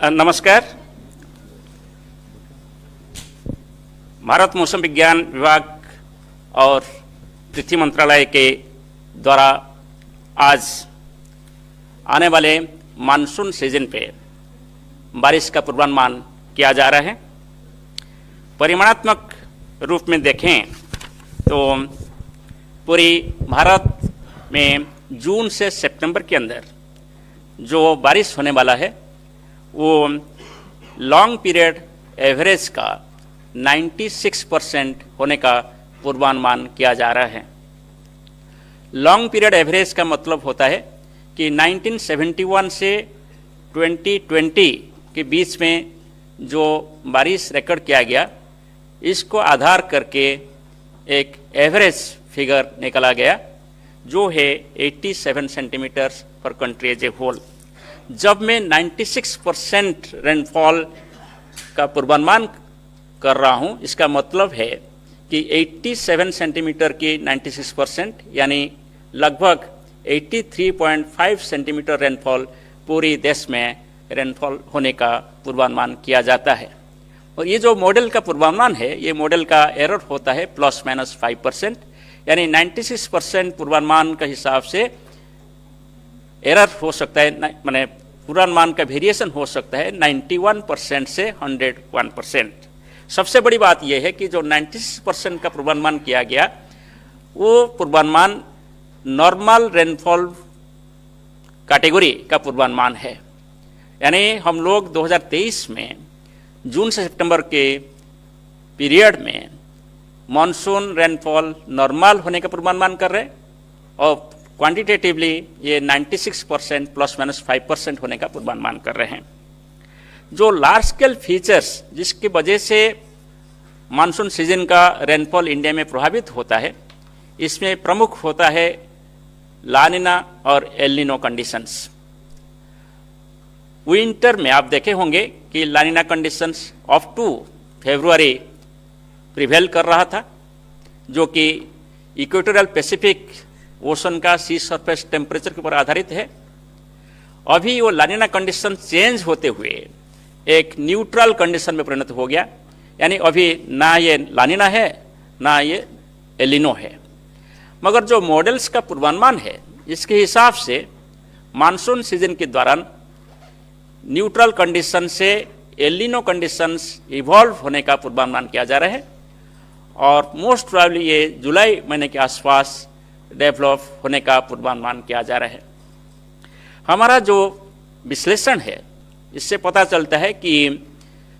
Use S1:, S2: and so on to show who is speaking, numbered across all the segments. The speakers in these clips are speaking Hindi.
S1: नमस्कार। भारत मौसम विज्ञान विभाग और पृथ्वी मंत्रालय के द्वारा आज आने वाले मानसून सीजन पे बारिश का पूर्वानुमान किया जा रहा है। परिमाणात्मक रूप में देखें तो पूरी भारत में जून से सितंबर के अंदर जो बारिश होने वाला है वो लॉन्ग पीरियड एवरेज का 96% होने का पूर्वानुमान किया जा रहा है। लॉन्ग पीरियड एवरेज का मतलब होता है कि 1971 से 2020 के बीच में जो बारिश रिकॉर्ड किया गया, इसको आधार करके एक एवरेज फिगर निकाला गया जो है 87 सेंटीमीटर पर कंट्री एज ए होल। जब मैं 96% रेनफॉल का पूर्वानुमान कर रहा हूं, इसका मतलब है कि 87 सेंटीमीटर की 96% यानी लगभग 83.5 सेंटीमीटर रेनफॉल पूरी देश में रेनफॉल होने का पूर्वानुमान किया जाता है। और ये जो मॉडल का पूर्वानुमान है, ये मॉडल का एरर होता है ±5%, यानी 96% पूर्वानुमान के हिसाब से एरर हो सकता है, माने पूर्वानुमान का वेरिएशन हो सकता है 91% से 101%। सबसे बड़ी बात यह है कि जो 96% का पूर्वानुमान किया गया वो पूर्वानुमान नॉर्मल रेनफॉल कैटेगरी का पूर्वानुमान है। यानी हम लोग 2023 में जून से सितंबर के पीरियड में मॉनसून रेनफॉल नॉर्मल होने का पूर्वानुमान कर रहे हैं और क्वांटिटेटिवली ये 96% ±5% होने का पूर्वानुमान कर रहे हैं। जो लार्ज स्केल फीचर्स जिसकी वजह से मानसून सीजन का रेनफॉल इंडिया में प्रभावित होता है, इसमें प्रमुख होता है लानिना और एल नीनो कंडीशंस। विंटर में आप देखे होंगे कि La Nina conditions up to February prevail कर रहा था, जो कि इक्वेटोरियल पैसिफिक ओशन का सी सरफेस टेम्परेचर के ऊपर आधारित है। अभी वो लानिना कंडीशन चेंज होते हुए एक न्यूट्रल कंडीशन में परिणत हो गया, यानी अभी ना ये लानिना है ना ये एल नीनो है। मगर जो मॉडल्स का पूर्वानुमान है, इसके हिसाब से मानसून सीजन के दौरान न्यूट्रल कंडीशन से एल नीनो कंडीशंस इवॉल्व होने का पूर्वानुमान किया जा रहा है और मोस्ट प्रोबेबली ये जुलाई महीने के आसपास डेवलप होने का पूर्वानुमान किया जा रहा है। हमारा जो विश्लेषण है, इससे पता चलता है कि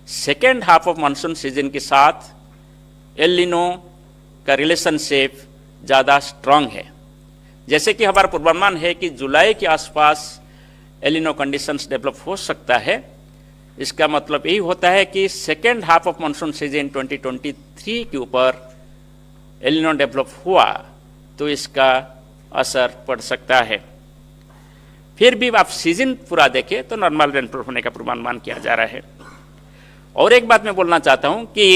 S1: second half of monsoon season के साथ एल नीनो का रिलेशनशिप ज़्यादा स्ट्रांग है। जैसे कि हमारा पूर्वानुमान है कि जुलाई के आसपास एल नीनो कंडीशंस डेवलप हो सकता है, इसका मतलब यही होता है कि second half of monsoon season 2023 के ऊपर एल नीनो डेवलप हुआ तो इसका असर पड़ सकता है। फिर भी आप सीजन पूरा देखें तो नॉर्मल रेनफॉल होने का पूर्वानुमान किया जा रहा है। और एक बात मैं बोलना चाहता हूं कि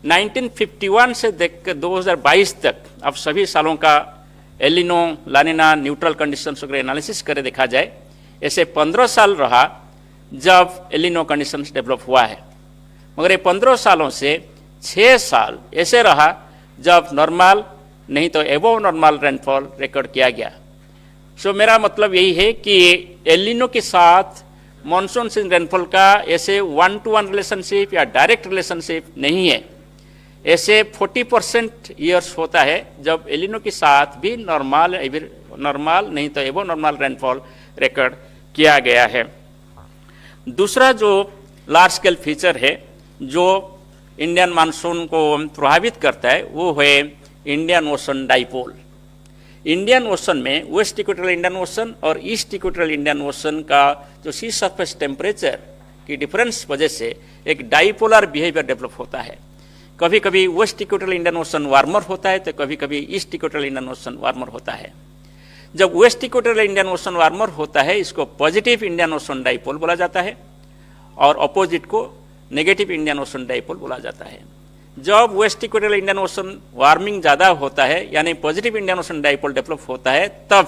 S1: 1951 से देख 2022 तक अब सभी सालों का एल नीनो लानिना न्यूट्रल कंडीशंस वगैरह एनालिसिस करे देखा जाए, ऐसे 15 साल रहा जब एल नीनो कंडीशंस डेवलप हुआ है। मगर ये 15 सालों से 6 साल ऐसे रहा जब नॉर्मल नहीं तो एबोव नॉर्मल रेनफॉल रिकॉर्ड किया गया। सो मेरा मतलब यही है कि एल नीनो के साथ मॉनसून सीजन रेनफॉल का ऐसे 1-to-1 रिलेशनशिप या डायरेक्ट रिलेशनशिप नहीं है। ऐसे 40% ईयर्स होता है जब एल नीनो के साथ भी नॉर्मल नहीं तो एबोव नॉर्मल रेनफॉल रिकॉर्ड किया गया है। दूसरा जो लार्ज स्केल फीचर है जो इंडियन मानसून को प्रभावित करता है, वो है Indian ocean dipole. Indian ocean में वेस्ट इक्वेटोरियल इंडियन ओशन और ईस्ट इक्वेटोरियल इंडियन ओशन का जो सी सरफेस टेम्परेचर की डिफरेंस वजह से एक डाइपोलर बिहेवियर डेवलप होता है। कभी कभी west equatorial Indian ocean warmer होता है तो कभी कभी east equatorial Indian ocean warmer होता है। जब west equatorial Indian ocean warmer होता है, इसको पॉजिटिव इंडियन ओशन डाइपोल बोला जाता है और अपोजिट को नेगेटिव इंडियन ओशन डाइपोल बोला जाता है। जब west equatorial Indian ocean warming ज़्यादा होता है, यानी positive Indian ocean dipole develop होता है, तब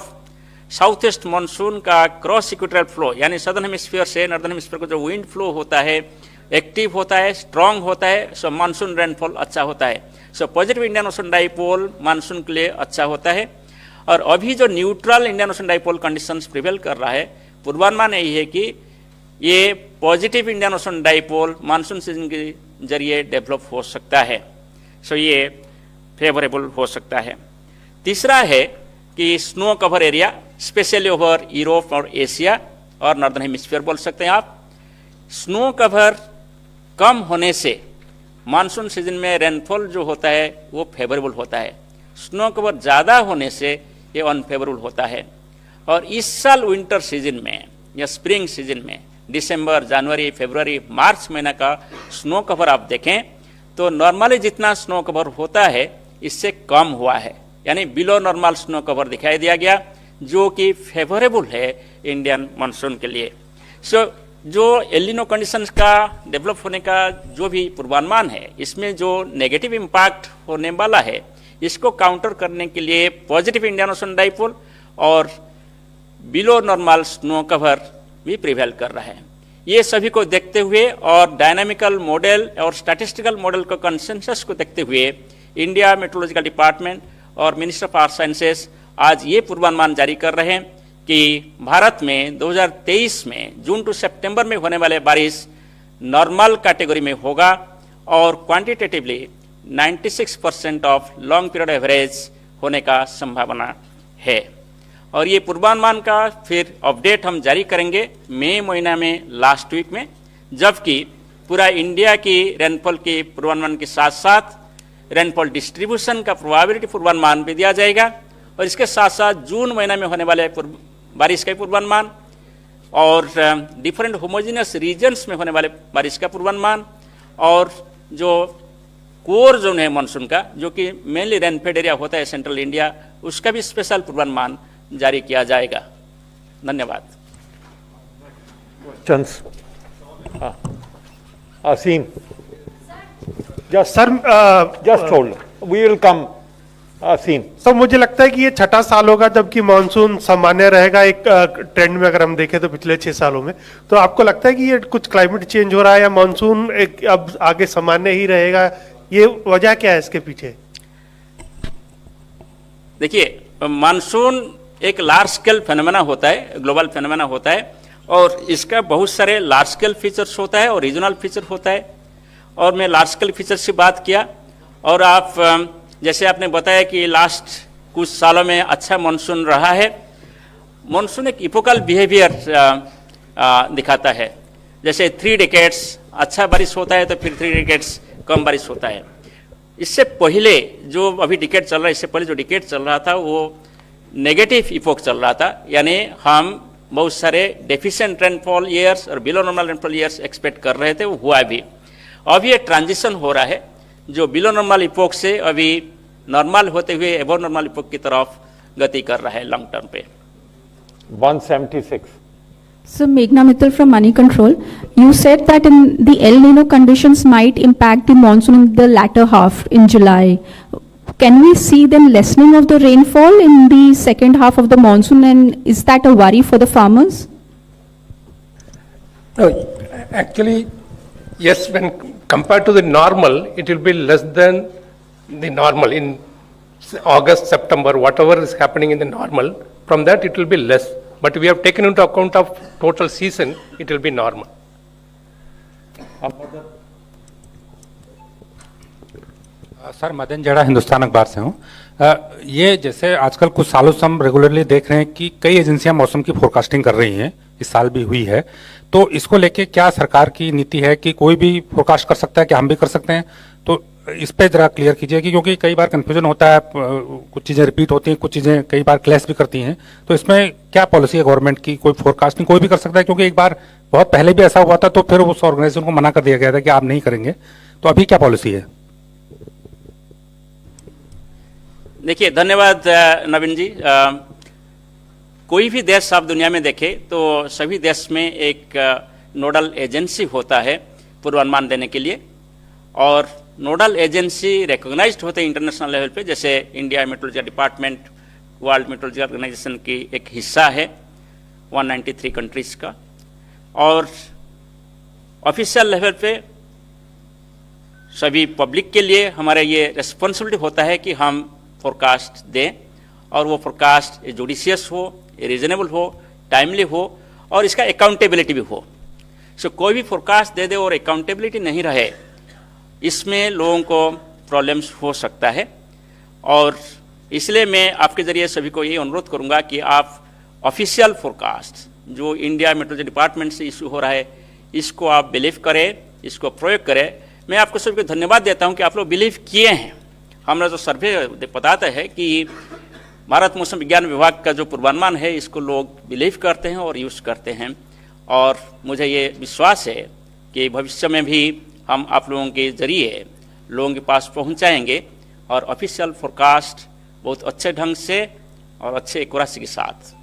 S1: साउथ ईस्ट मानसून का क्रॉस इक्वेटोरियल फ्लो यानी सदर्न हेमिस्फीयर से नॉर्दर्न हेमिस्फीयर को जो विंड फ्लो होता है एक्टिव होता है, स्ट्रांग होता है, सो मानसून रेनफॉल अच्छा होता है। So positive Indian ocean dipole monsoon के लिए अच्छा होता है। और अभी जो neutral Indian ocean dipole conditions prevail कर रहा है, पूर्वानुमान यही है कि ये positive Indian ocean dipole monsoon season के जरिए डेवलप हो सकता है। सो ये फेवरेबल हो सकता है। तीसरा है कि snow cover area specially over Europe और एशिया और नॉर्दर्न हेमिस्फीयर बोल सकते हैं आप। स्नो कवर कम होने से मानसून सीजन में रेनफॉल जो होता है वो फेवरेबल होता है। स्नो कवर ज़्यादा होने से ये अनफेवरेबल होता है। और इस साल विंटर सीजन में या स्प्रिंग सीजन में दिसंबर, जनवरी, फरवरी, मार्च महीना का स्नो कवर आप देखें तो नॉर्मली जितना स्नो कवर होता है इससे कम हुआ है, यानी बिलो नॉर्मल स्नो कवर दिखाई दिया गया, जो कि फेवरेबल है इंडियन मानसून के लिए। सो जो एलिनो कंडीशंस का डेवलप होने का जो भी पूर्वानुमान है, इसमें जो नेगेटिव इम्पैक्ट होने वाला है इसको काउंटर करने के लिए पॉजिटिव इंडियन ओशन डाइपोल और बिलो नॉर्मल स्नो कवर भी प्रिवेल कर रहा है। ये सभी को देखते हुए और डायनामिकल मॉडल और स्टैटिस्टिकल मॉडल का कंसेंसस को देखते हुए इंडिया मेट्रोलॉजिकल डिपार्टमेंट और मिनिस्टर ऑफ आर्थ साइंसेस आज ये पूर्वानुमान जारी कर रहे हैं कि भारत में 2023 में जून टू सितंबर में होने वाले बारिश नॉर्मल कैटेगरी में होगा और quantitatively 96% of long period average होने का संभावना है। और ये पूर्वानुमान का फिर अपडेट हम जारी करेंगे मई महीना में लास्ट वीक में, जबकि पूरा इंडिया की रेनफॉल के पूर्वानुमान के साथ साथ रेनफॉल डिस्ट्रीब्यूशन का प्रोबेबिलिटी पूर्वानुमान भी दिया जाएगा और इसके साथ साथ जून महीना में होने वाले बारिश का पूर्वानुमान और डिफरेंट होमोजेनियस रीजन्स में होने वाले बारिश का पूर्वानुमान और जो कोर जोन है मानसून का, जो कि मेनली रेनफेड एरिया होता है सेंट्रल इंडिया, उसका भी स्पेशल पूर्वानुमान जारी किया जाएगा। धन्यवाद।
S2: Asim, just hold. We will come. Asim.
S3: Sir मुझे लगता है कि ये छठा साल होगा जबकि मानसून सामान्य रहेगा एक ट्रेंड में, अगर हम देखें तो पिछले 6 सालों में। तो आपको लगता है कि ये कुछ क्लाइमेट चेंज हो रहा है या मानसून एक अब आगे सामान्य ही रहेगा? ये वजह क्या है इसके पीछे?
S1: देखिए, मानसून एक लार्ज स्केल फेनोमेना होता है, ग्लोबल फेनोमेना होता है और इसका बहुत सारे लार्ज स्केल फीचर्स होता है और रीजनल फीचर होता है। और मैं लार्ज स्केल फीचर्स की बात किया और आप जैसे आपने बताया कि लास्ट कुछ सालों में अच्छा मानसून रहा है। मानसून एक इपोकल बिहेवियर दिखाता है, जैसे 3 डेकेड्स अच्छा बारिश होता है तो फिर 3 डेकेड्स कम बारिश होता है। इससे पहले जो अभी डिकेड चल रहा है, इससे पहले जो डिकेड चल रहा था वो नेगेटिव इपोक चल रहा था, यानी हम बहुत सारे डेफिशिएंट रेनफॉल ईयर्स और below normal rainfall years expect कर रहे थे, वो हुआ भी। अभी एक ट्रांजिशन हो रहा है जो बिलो नॉर्मल इपोक से अभी नॉर्मल होते हुए एबो नॉर्मल इपोक की तरफ गति कर रहा है लॉन्ग टर्म पे।
S2: 176.
S4: So Meghna Mittal from Money Control, you said that in the El Nino conditions might impact the monsoon in the latter half in July. Can we see then lessening of the rainfall in the second half of the monsoon, and is that a worry for the farmers?
S5: No, actually, yes, when compared to the normal, it will be less than the normal in August, September, whatever is happening in the normal, from that it will be less. But we have taken into account of total season, it will be normal.
S6: Sir Madan जड़ा हिंदुस्तान अखबार से हूँ। ये जैसे आजकल कुछ सालों से हम रेगुलरली देख रहे हैं कि कई एजेंसियां मौसम की फोरकास्टिंग कर रही हैं, इस साल भी हुई है। तो इसको लेके क्या सरकार की नीति है कि कोई भी फोरकास्ट कर सकता है, क्या हम भी कर सकते हैं? तो इस पे जरा क्लियर कीजिए कि क्योंकि कई बार कंफ्यूजन होता है, कुछ चीजें रिपीट होती हैं, कुछ चीजें कई बार क्लैश भी करती हैं। तो इसमें क्या पॉलिसी है गवर्नमेंट की? कोई फोरकास्टिंग कोई भी कर सकता है? क्योंकि एक बार बहुत पहले भी ऐसा हुआ था तो फिर उस ऑर्गेनाइजेशन को मना कर दिया गया था कि आप नहीं करेंगे। तो अभी क्या पॉलिसी है?
S1: देखिए, धन्यवाद नवीन जी। कोई भी देश आप दुनिया में देखें तो सभी देश में एक नोडल एजेंसी होता है पूर्वानुमान देने के लिए, और नोडल एजेंसी रिकॉग्नाइज्ड होते हैं इंटरनेशनल लेवल पे, जैसे India Meteorological Department World Meteorological Organization की एक हिस्सा है 193 कंट्रीज का, और ऑफिशियल लेवल पे सभी पब्लिक के लिए हमारा ये रिस्पॉन्सिबिलिटी होता है कि हम फोरकास्ट दें, और वो फोरकास्ट जुडिशियस हो, रीजनेबल हो, टाइमली हो, और इसका अकाउंटेबिलिटी भी हो। सो कोई भी फोरकास्ट दे दे और अकाउंटेबिलिटी नहीं रहे, इसमें लोगों को प्रॉब्लम्स हो सकता है। और इसलिए मैं आपके ज़रिए सभी को ये अनुरोध करूंगा कि आप ऑफिशियल फोरकास्ट जो इंडिया मेट्रोलॉजी डिपार्टमेंट से इशू हो रहा है, इसको आप बिलीव करें, इसको प्रयोग करें। मैं आपको सभी को धन्यवाद देता हूं कि आप लोग बिलीव किए हैं। हमारा जो सर्वे बताता है कि भारत मौसम विज्ञान विभाग का जो पूर्वानुमान है, इसको लोग बिलीव करते हैं और यूज़ करते हैं, और मुझे ये विश्वास है कि भविष्य में भी हम आप लोगों के ज़रिए लोगों के पास पहुंचाएंगे, और ऑफिशियल फोरकास्ट बहुत अच्छे ढंग से और अच्छे एक्यूरेसी के साथ